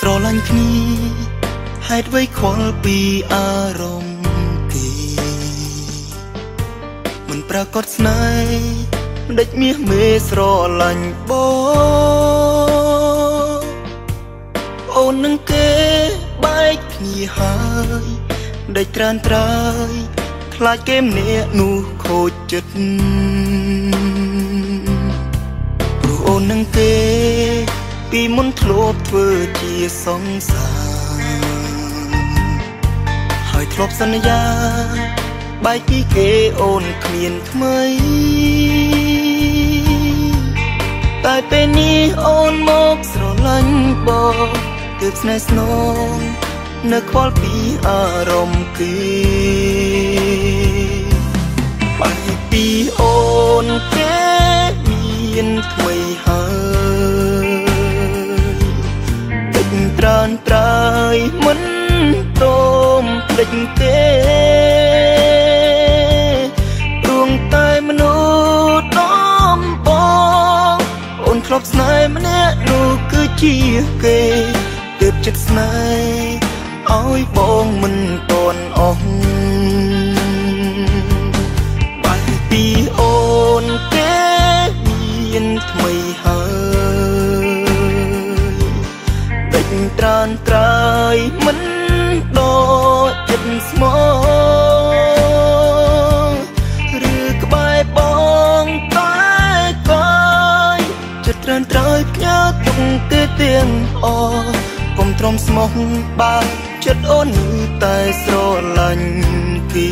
ស្រឡាញ់គ្នាហេតុអ្វីខ្វល់ពីអារម្មណ៍គេមិនប្រកាសស្នេហ៍មិនដេចមាសមេស្រឡាញ់បងអូននឹងគេបែកគ្នាហើយដេចត្រានត្រើយខ្លាចគេម្នាក់នោះខូចចិត្តព្រោះអូននឹងគេពីមុនធ្លាប់ធ្វើជាសង្សារហើយធ្លាប់សន្យាបែកពីគេអូនគ្មានថ្មីតែពេលនេះអូនមកស្រឡាញ់បងទើបស្នេហ៍ស្នងនៅខ្វល់ពីអារម្មណ៍គេបែកពីអូនគេមានថ្មីហើយត្រានត្រើយមិនព្រមភ្លេចទេព្រោះតែមនុស្សដំបងអូនធ្លាប់ស្នេហ៍ម្នាក់នោះគឺជាគេទើបចិត្តស្នេហ៍ឲ្យបងមិនតន់អស់បែរពីអូនគេមានថ្មីហើយត្រានត្រើយមិនដូចចិត្តស្មោឬក្បែរបងតែកាយចិត្តត្រានត្រើយផ្ញើទុកទេទាំងអកុំទ្រាំស្មោះបើចិត្តអូននឹងតែស្រឡាញ់គេ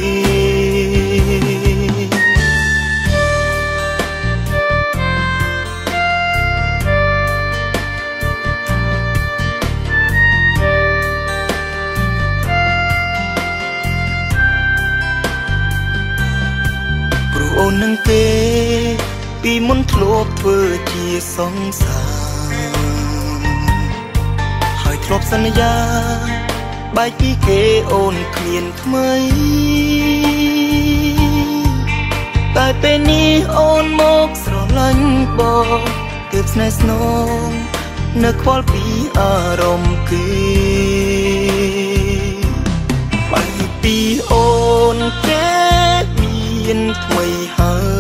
អូននឹងគេពីមុនធ្លាប់ធ្វើជាសង្សារហើយធ្លាប់សន្យាបែកពីគេអូនគ្មានថ្មីតែពេលនេះអូនមកស្រឡាញ់បងទើបស្នេហ៍ស្នងនៅខ្វល់ពីអារម្មណ៍គេបែកពីអូនគេមានថ្មីហើយ